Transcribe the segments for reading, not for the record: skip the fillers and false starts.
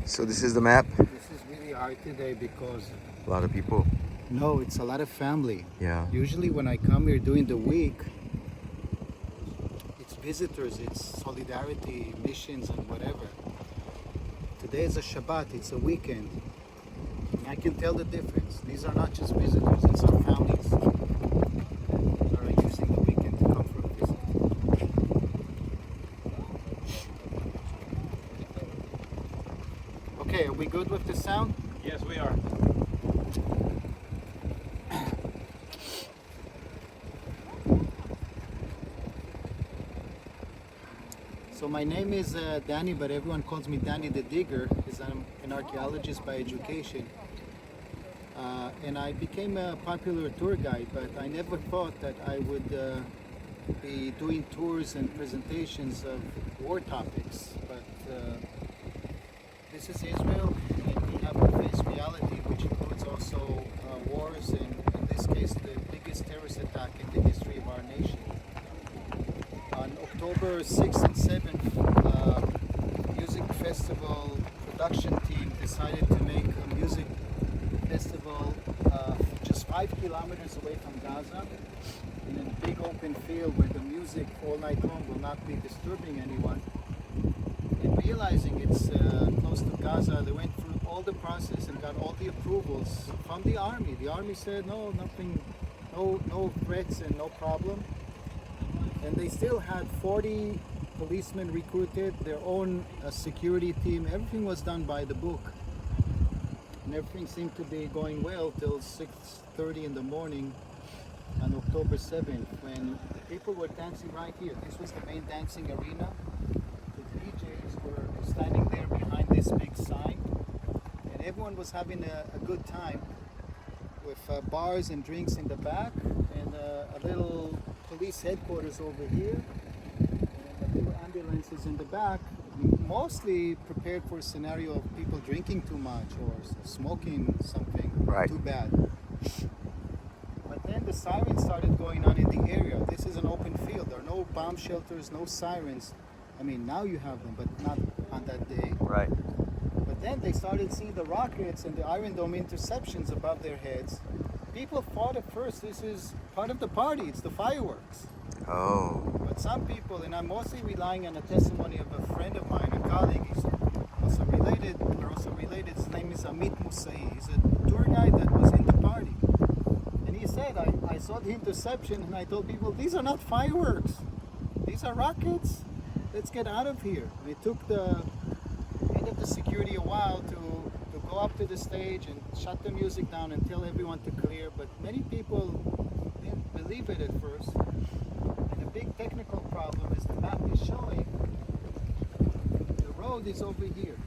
So this is the map. This is really hard today because A lot of people. no, it's a lot of family. Yeah. Usually when I come here during the week, it's visitors, it's solidarity, missions and whatever. Today is a Shabbat, it's a weekend. I can tell the difference. These are not just visitors, these are families that are using the weekend to come for a visit. Okay, are we good with the sound? Yes, we are. So my name is Danny, but everyone calls me Danny the Digger because I'm an archaeologist by education. And I became a popular tour guide, but I never thought that I would be doing tours and presentations of war topics. But this is Israel, and we have to face reality, which includes also wars, and in this case, the biggest terrorist attack in the history of our nation. On October 6th and 7th, music festival production team decided to make a music festival just 5 kilometers away from Gaza in a big open field where the music all night long will not be disturbing anyone. And realizing it's close to Gaza, they went through all the process and got all the approvals from the army. The army said no, nothing, no threats and no problem. And they still had 40 policemen recruited, their own security team. Everything was done by the book. And everything seemed to be going well till 6:30 in the morning on October 7th, when people were dancing right here. This was the main dancing arena. The DJs were standing there behind this big sign. And everyone was having a good time with bars and drinks in the back and a little police headquarters over here and a few ambulances in the back, mostly prepared for a scenario of people drinking too much or smoking something too bad. But then the sirens started going on in the area. This is an open field. There are no bomb shelters, no sirens. I mean, now you have them, but not on that day. Right. But then they started seeing the rockets and the Iron Dome interceptions above their heads. People thought at first this is part of the party, it's the fireworks. Oh. But some people, and I'm mostly relying on the testimony of a friend of mine, a colleague, he's also related, his name is Amit Musai. He's a tour guide that was in the party. And he said, I saw the interception and I told people, these are not fireworks, these are rockets. Let's get out of here. And it took the head of the security a while to go up to the stage and shut the music down and tell everyone to clear, but many people didn't believe it at first. And a big technical problem is the map is showing the road is over here.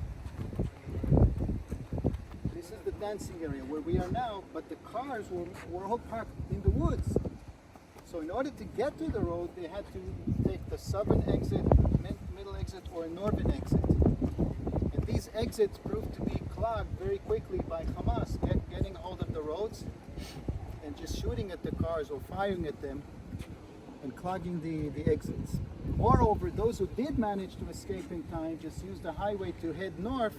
This is the dancing area where we are now, but the cars were all parked in the woods. So in order to get to the road, they had to take the southern exit, middle exit, or a northern exit. And these exits proved to be clogged very quickly by Hamas, getting hold of the roads and just shooting at the cars or firing at them and clogging the exits. Moreover, those who did manage to escape in time just used the highway to head north,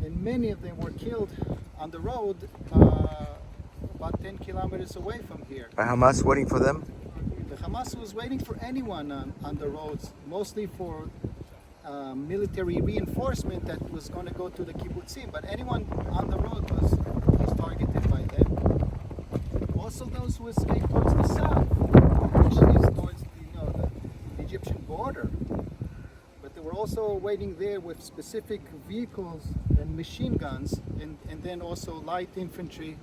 and many of them were killed on the road about 10 kilometers away from here. By Hamas waiting for them? The Hamas was waiting for anyone on the roads, mostly for military reinforcement that was going to go to the kibbutzim, but anyone on the road was targeted by them. Also those who escaped towards the south, which is towards the Egyptian border. But they were also waiting there with specific vehicles and machine guns, and then also light infantry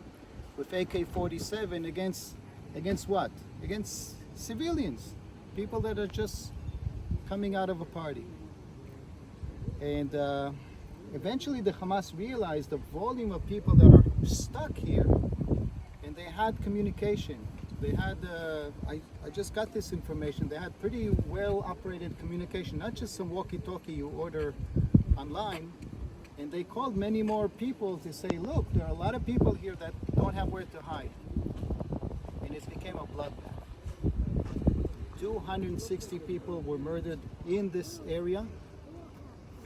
with AK-47 against what? Against civilians, people that are just coming out of a party. And eventually the Hamas realized the volume of people that are stuck here, and they had communication. They had, I just got this information, they had pretty well operated communication, not just some walkie-talkie you order online. And they called many more people to say, look, there are a lot of people here that don't have where to hide. And it became a bloodbath. 260 people were murdered in this area.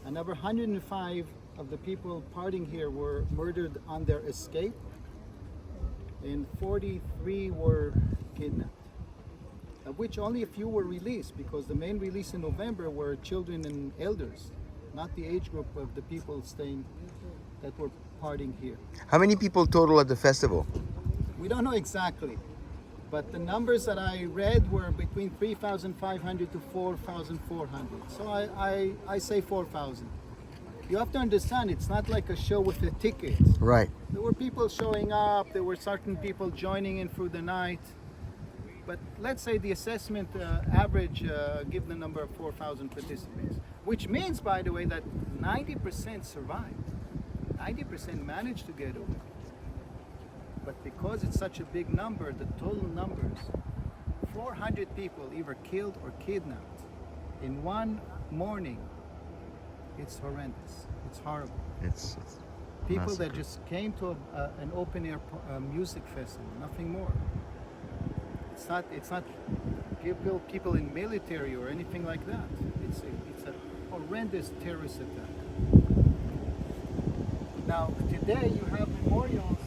Another 105 of the people partying here were murdered on their escape, and 43 were kidnapped, of which only a few were released, because the main release in November were children and elders, not the age group of the people staying that were partying here. How many people total at the festival? We don't know exactly, but the numbers that I read were between 3,500 to 4,400. So I say 4,000. You have to understand, it's not like a show with a ticket. Right. There were people showing up, there were certain people joining in through the night. But let's say the assessment average give the number of 4,000 participants, which means, by the way, that 90% survived. 90% managed to get away. But because it's such a big number, the total numbers, 400 people either killed or kidnapped in one morning, it's horrendous. It's horrible. It's People massacre. that just came to an open air music festival, nothing more. It's not people in military or anything like that. It's a horrendous terrorist attack. Now today you have memorials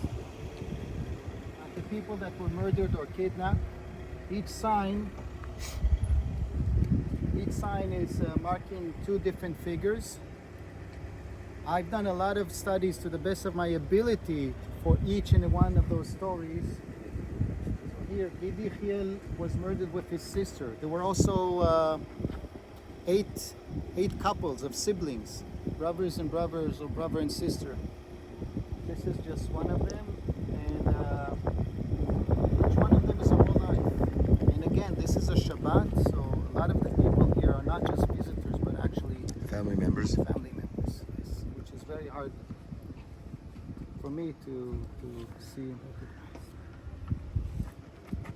of the people that were murdered or kidnapped. Each sign is marking two different figures. I've done a lot of studies to the best of my ability for each and one of those stories. Here, Olivier was murdered with his sister. There were also eight couples of siblings, brothers and brothers, or brother and sister. This is just one of them, and each one of them is a whole life. And again, this is a Shabbat, so a lot of the people here are not just visitors, but actually Family members. family members, yes, which is very hard for me to see.